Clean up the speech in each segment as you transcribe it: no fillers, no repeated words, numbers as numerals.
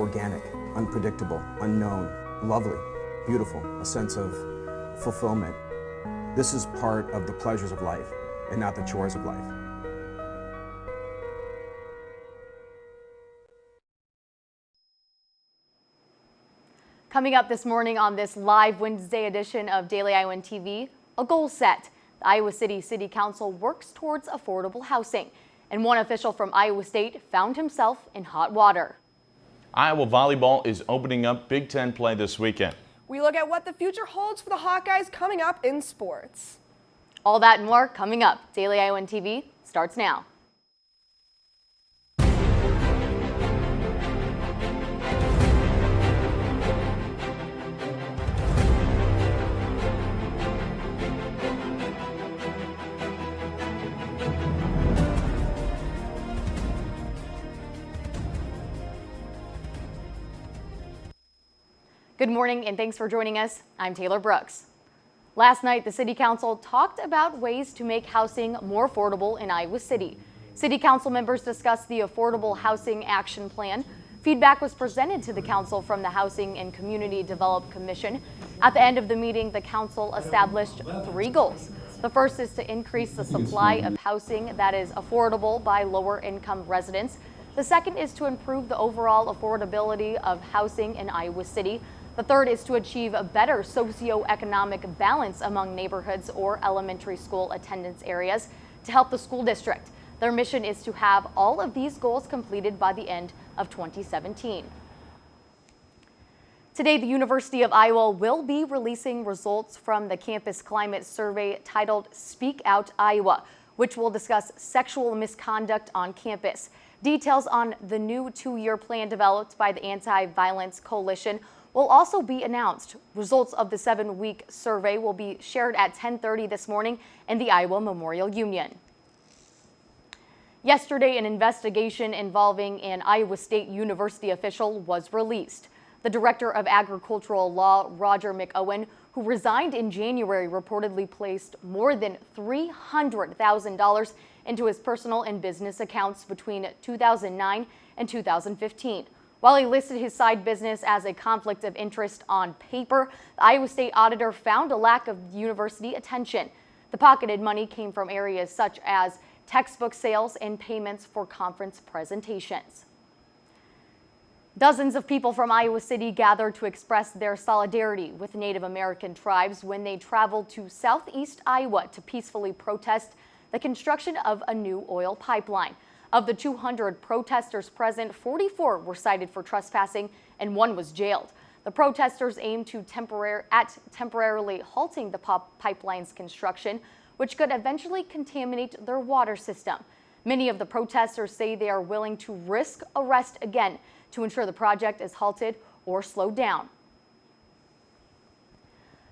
organic, unpredictable, unknown, lovely, beautiful, a sense of fulfillment. This is part of the pleasures of life and not the chores of life. Coming up this morning on this live Wednesday edition of Daily Iowan TV, a goal set. The Iowa City Council works towards affordable housing, and one official from Iowa State found himself in hot water. Iowa Volleyball is opening up Big Ten play this weekend. We look at what the future holds for the Hawkeyes coming up in sports. All that and more coming up. Daily Iowan TV starts now. Good morning and thanks for joining us. I'm Taylor Brooks. Last night, the City Council talked about ways to make housing more affordable in Iowa City. City Council members discussed the Affordable Housing Action Plan. Feedback was presented to the Council from the Housing and Community Development Commission. At the end of the meeting, the Council established 3 goals. The first is to increase the supply of housing that is affordable by lower-income residents. The second is to improve the overall affordability of housing in Iowa City. The third is to achieve a better socioeconomic balance among neighborhoods or elementary school attendance areas to help the school district. Their mission is to have all of these goals completed by the end of 2017. Today, the University of Iowa will be releasing results from the campus climate survey titled Speak Out Iowa, which will discuss sexual misconduct on campus. Details on the new 2-year plan developed by the Anti-Violence Coalition will also be announced. Results of the 7-week survey will be shared at 10:30 this morning in the Iowa Memorial Union. Yesterday, an investigation involving an Iowa State University official was released. The Director of Agricultural Law, Roger McOwen, who resigned in January, reportedly placed more than $300,000 into his personal and business accounts between 2009 and 2015. While he listed his side business as a conflict of interest on paper, the Iowa State auditor found a lack of university attention. The pocketed money came from areas such as textbook sales and payments for conference presentations. Dozens of people from Iowa City gathered to express their solidarity with Native American tribes when they traveled to southeast Iowa to peacefully protest the construction of a new oil pipeline. Of the 200 protesters present, 44 were cited for trespassing and 1 was jailed. The protesters aimed to temporarily halting the pipeline's construction, which could eventually contaminate their water system. Many of the protesters say they are willing to risk arrest again to ensure the project is halted or slowed down.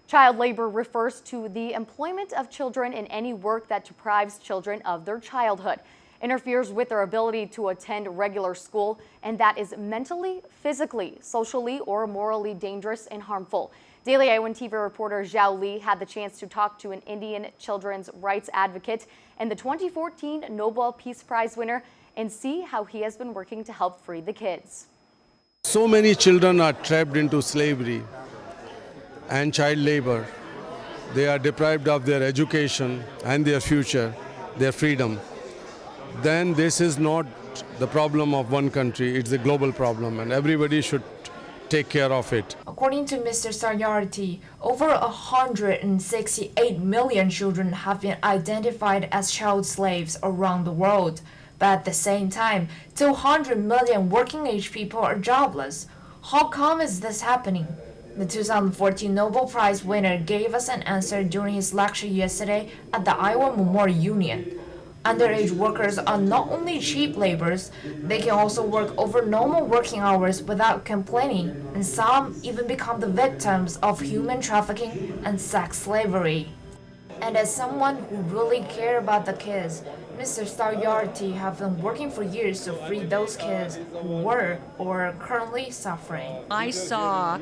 Child labor refers to the employment of children in any work that deprives children of their childhood, interferes with their ability to attend regular school, and that is mentally, physically, socially, or morally dangerous and harmful. Daily Iowan TV reporter Zhao Li had the chance to talk to an Indian children's rights advocate and the 2014 Nobel Peace Prize winner and see how he has been working to help free the kids. So many children are trapped into slavery and child labor. They are deprived of their education and their future, their freedom. Then this is not the problem of one country, it's a global problem and everybody should take care of it. According to Mr. Sayarti, over 168 million children have been identified as child slaves around the world. But at the same time, 200 million working-age people are jobless. How come is this happening? The 2014 Nobel Prize winner gave us an answer during his lecture yesterday at the Iowa Memorial Union. Underage workers are not only cheap laborers, they can also work over normal working hours without complaining, and some even become the victims of human trafficking and sex slavery. And as someone who really cares about the kids, Mr. Sayarti have been working for years to free those kids who were or are currently suffering. I saw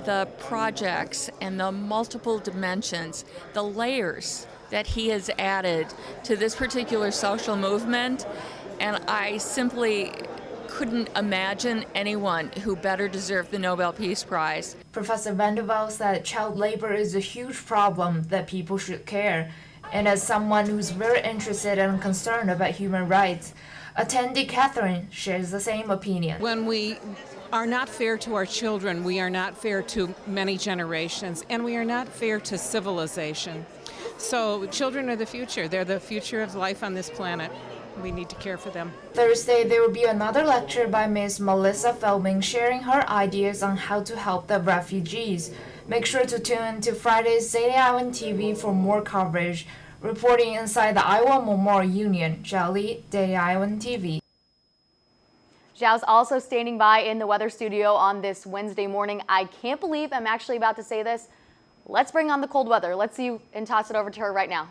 the projects and the multiple dimensions, the layers that he has added to this particular social movement, and I simply couldn't imagine anyone who better deserved the Nobel Peace Prize. Professor Vanderbilt said child labor is a huge problem that people should care. And as someone who's very interested and concerned about human rights, attendee Catherine shares the same opinion. When we are not fair to our children, we are not fair to many generations, and we are not fair to civilization. So children are the future. They're the future of life on this planet. We need to care for them. Thursday, there will be another lecture by Ms. Melissa Felming sharing her ideas on how to help the refugees. Make sure to tune in to Friday's Daily Iowan TV for more coverage. Reporting inside the Iowa Memorial Union, Jelly, Daily Iowan TV. Zhao's also standing by in the weather studio on this Wednesday morning. I can't believe I'm actually about to say this. Let's bring on the cold weather. Let's see and toss it over to her right now.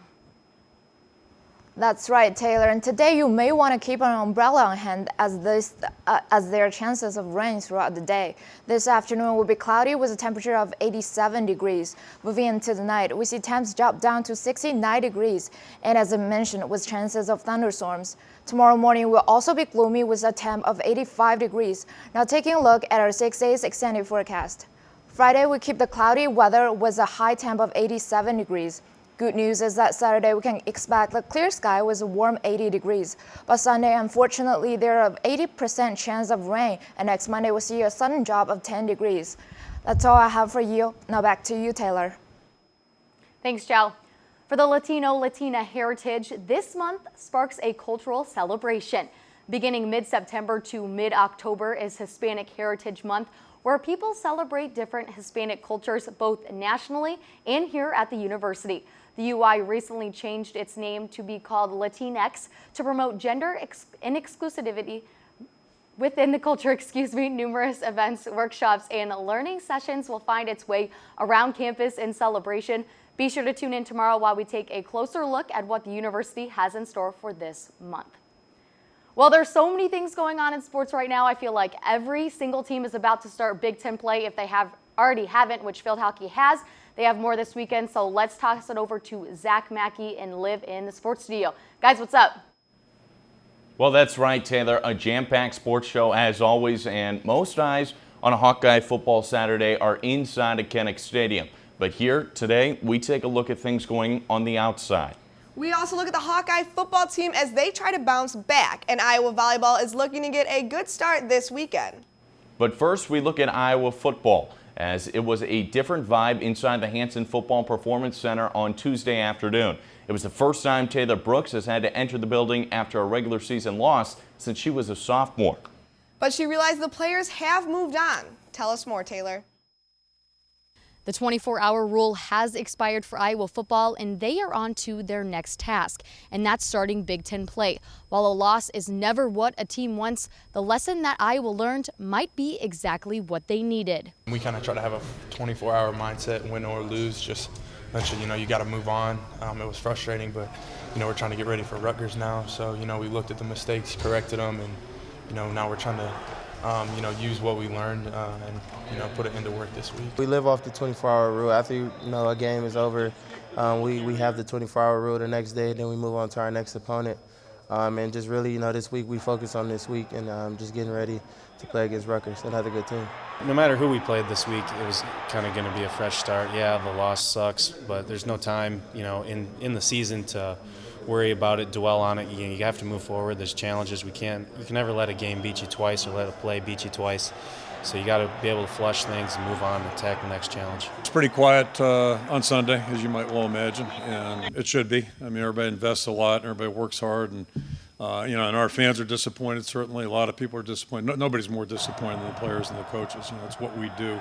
That's right, Taylor. And today you may want to keep an umbrella on hand as there are chances of rain throughout the day. This afternoon will be cloudy with a temperature of 87 degrees. Moving into the night, we see temps drop down to 69 degrees. And as I mentioned, with chances of thunderstorms. Tomorrow morning will also be gloomy with a temp of 85 degrees. Now taking a look at our 6 days extended forecast. Friday, we keep the cloudy weather with a high temp of 87 degrees. Good news is that Saturday we can expect a clear sky with a warm 80 degrees. But Sunday, unfortunately, there are 80% chance of rain, and next Monday we'll see a sudden drop of 10 degrees. That's all I have for you. Now back to you, Taylor. Thanks, Zhao. For the Latino-Latina heritage, this month sparks a cultural celebration. Beginning mid-September to mid-October is Hispanic Heritage Month, where people celebrate different Hispanic cultures both nationally and here at the university. The UI recently changed its name to be called Latinx to promote gender inclusivity within the culture. Numerous events, workshops, and learning sessions will find its way around campus in celebration. Be sure to tune in tomorrow while we take a closer look at what the university has in store for this month. Well, there's so many things going on in sports right now. I feel like every single team is about to start Big Ten play if they already haven't, which field hockey has. They have more this weekend, so let's toss it over to Zach Mackey and Liv in the sports studio. Guys, what's up? Well, that's right, Taylor. A jam-packed sports show as always, and most eyes on a Hawkeye football Saturday are inside of Kinnick Stadium. But here today, we take a look at things going on the outside. We also look at the Hawkeye football team as they try to bounce back, and Iowa volleyball is looking to get a good start this weekend. But first, we look at Iowa football, as it was a different vibe inside the Hanson Football Performance Center on Tuesday afternoon. It was the first time Taylor Brooks has had to enter the building after a regular season loss since she was a sophomore. But she realized the players have moved on. Tell us more, Taylor. The 24-hour rule has expired for Iowa football, and they are on to their next task, and that's starting Big Ten play. While a loss is never what a team wants, the lesson that Iowa learned might be exactly what they needed. We kind of try to have a 24-hour mindset, win or lose. Just mentioned, you got to move on. It was frustrating, but we're trying to get ready for Rutgers now. So we looked at the mistakes, corrected them, and now we're trying to use what we learned and put it into work this week. We live off the 24-hour rule. After a game is over, we have the 24-hour rule the next day, then we move on to our next opponent. And just really, this week we focus on this week and just getting ready to play against Rutgers. Another good team. No matter who we played this week, it was kind of going to be a fresh start. Yeah, the loss sucks, but there's no time, in the season to worry about it, dwell on it. You have to move forward. There's challenges. You can never let a game beat you twice or let a play beat you twice. So you got to be able to flush things and move on and attack the next challenge. It's pretty quiet on Sunday, as you might well imagine, and it should be. I mean, everybody invests a lot, and everybody works hard, and and our fans are disappointed. Certainly, a lot of people are disappointed. Nobody's more disappointed than the players and the coaches. It's what we do.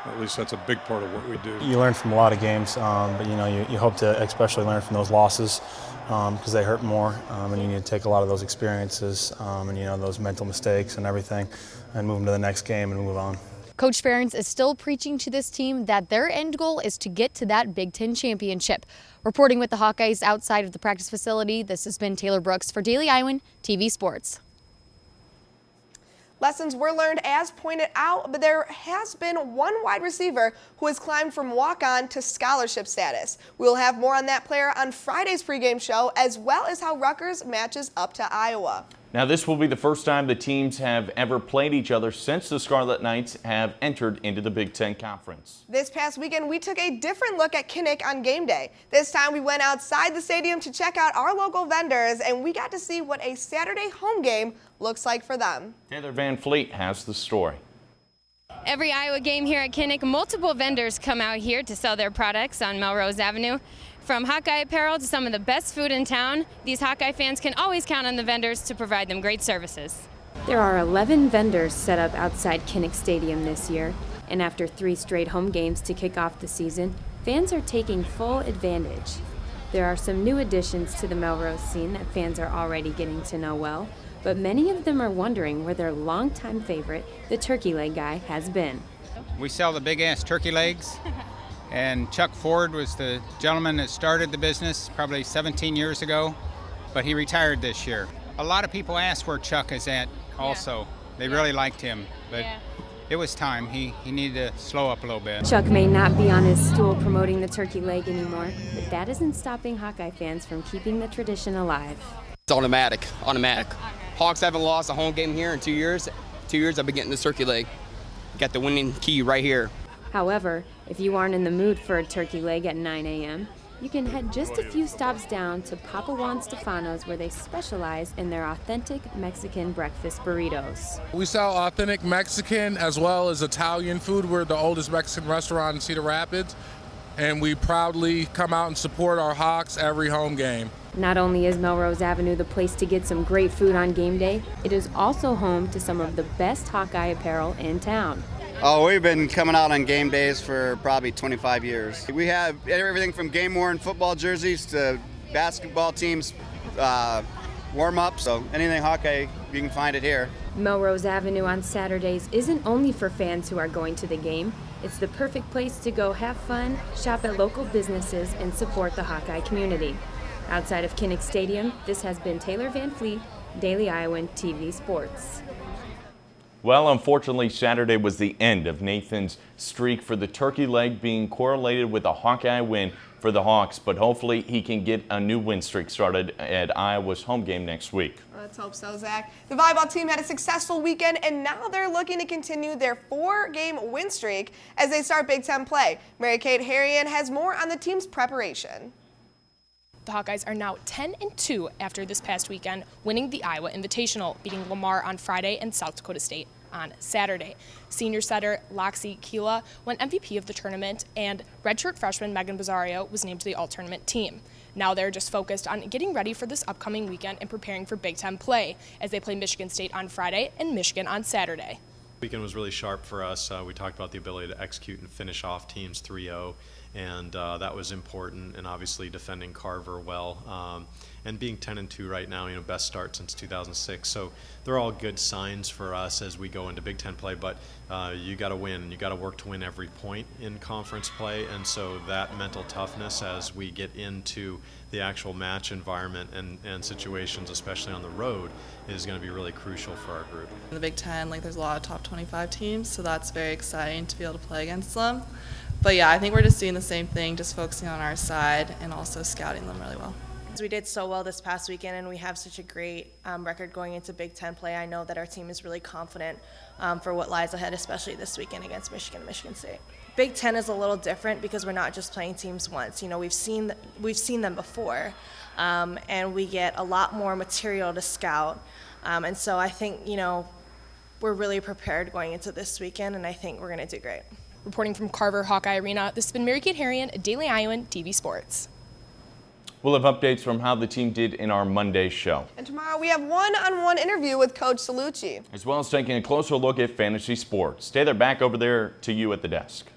At least that's a big part of what we do. You learn from a lot of games, but you hope to especially learn from those losses because they hurt more, and you need to take a lot of those experiences and those mental mistakes and everything, and move them to the next game and move on. Coach Ferentz is still preaching to this team that their end goal is to get to that Big Ten championship. Reporting with the Hawkeyes outside of the practice facility, this has been Taylor Brooks for Daily Iowan TV Sports. Lessons were learned as pointed out, but there has been one wide receiver who has climbed from walk-on to scholarship status. We'll have more on that player on Friday's pregame show, as well as how Rutgers matches up to Iowa. Now, this will be the first time the teams have ever played each other since the Scarlet Knights have entered into the Big Ten Conference. This past weekend, we took a different look at Kinnick on game day. This time, we went outside the stadium to check out our local vendors, and we got to see what a Saturday home game looks like for them. Taylor Van Fleet has the story. Every Iowa game here at Kinnick, multiple vendors come out here to sell their products on Melrose Avenue. From Hawkeye apparel to some of the best food in town, these Hawkeye fans can always count on the vendors to provide them great services. There are 11 vendors set up outside Kinnick Stadium this year, and after 3 straight home games to kick off the season, fans are taking full advantage. There are some new additions to the Melrose scene that fans are already getting to know well, but many of them are wondering where their longtime favorite, the turkey leg guy, has been. We sell the big-ass turkey legs. And Chuck Ford was the gentleman that started the business probably 17 years ago, but he retired this year. A lot of people ask where Chuck is at also. Yeah. They really liked him, but it was time. He needed to slow up a little bit. Chuck may not be on his stool promoting the turkey leg anymore, but that isn't stopping Hawkeye fans from keeping the tradition alive. It's automatic. Hawks haven't lost a home game here in 2 years. 2 years I've been getting this turkey leg. Got the winning key right here. However, if you aren't in the mood for a turkey leg at 9 a.m., you can head just a few stops down to Papa Juan Stefano's, where they specialize in their authentic Mexican breakfast burritos. We sell authentic Mexican as well as Italian food. We're the oldest Mexican restaurant in Cedar Rapids, and we proudly come out and support our Hawks every home game. Not only is Melrose Avenue the place to get some great food on game day, it is also home to some of the best Hawkeye apparel in town. Oh, we've been coming out on game days for probably 25 years. We have everything from game-worn football jerseys to basketball teams, warm-ups, so anything Hawkeye, you can find it here. Melrose Avenue on Saturdays isn't only for fans who are going to the game. It's the perfect place to go have fun, shop at local businesses, and support the Hawkeye community. Outside of Kinnick Stadium, this has been Taylor Van Fleet, Daily Iowan TV Sports. Well, unfortunately, Saturday was the end of Nathan's streak for the turkey leg being correlated with a Hawkeye win for the Hawks, but hopefully he can get a new win streak started at Iowa's home game next week. Let's hope so, Zach. The volleyball team had a successful weekend, and now they're looking to continue their 4-game win streak as they start Big Ten play. Mary-Kate Harrian has more on the team's preparation. The Hawkeyes are now 10-2 after this past weekend, winning the Iowa Invitational, beating Lamar on Friday and South Dakota State on Saturday. Senior setter Loxie Keela won MVP of the tournament, and redshirt freshman Megan Bazzario was named to the all-tournament team. Now they're just focused on getting ready for this upcoming weekend and preparing for Big Ten play as they play Michigan State on Friday and Michigan on Saturday. The weekend was really sharp for us. We talked about the ability to execute and finish off teams 3-0. And that was important, and obviously defending Carver well, and being 10-2 right now, best start since 2006. So they're all good signs for us as we go into Big Ten play. But you got to win, and you got to work to win every point in conference play. And so that mental toughness as we get into the actual match environment and situations, especially on the road, is going to be really crucial for our group. In the Big Ten, there's a lot of top 25 teams, so that's very exciting to be able to play against them. But yeah, I think we're just doing the same thing, just focusing on our side and also scouting them really well. We did so well this past weekend, and we have such a great record going into Big Ten play. I know that our team is really confident for what lies ahead, especially this weekend against Michigan and Michigan State. Big Ten is a little different because we're not just playing teams once. We've seen them before, and we get a lot more material to scout. And so I think we're really prepared going into this weekend, and I think we're going to do great. Reporting from Carver Hawkeye Arena, this has been Mary-Kate Harrian, Daily Iowan TV Sports. We'll have updates from how the team did in our Monday show. And tomorrow we have one-on-one interview with Coach Salucci. As well as taking a closer look at fantasy sports. Taylor, back over there to you at the desk.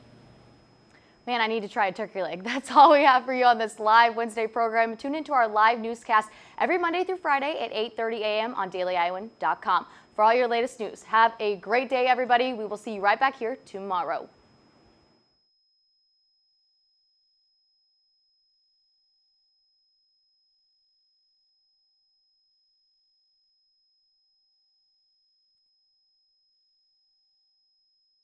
Man, I need to try a turkey leg. That's all we have for you on this live Wednesday program. Tune into our live newscast every Monday through Friday at 8:30 a.m. on DailyIowan.com. For all your latest news, have a great day, everybody. We will see you right back here tomorrow.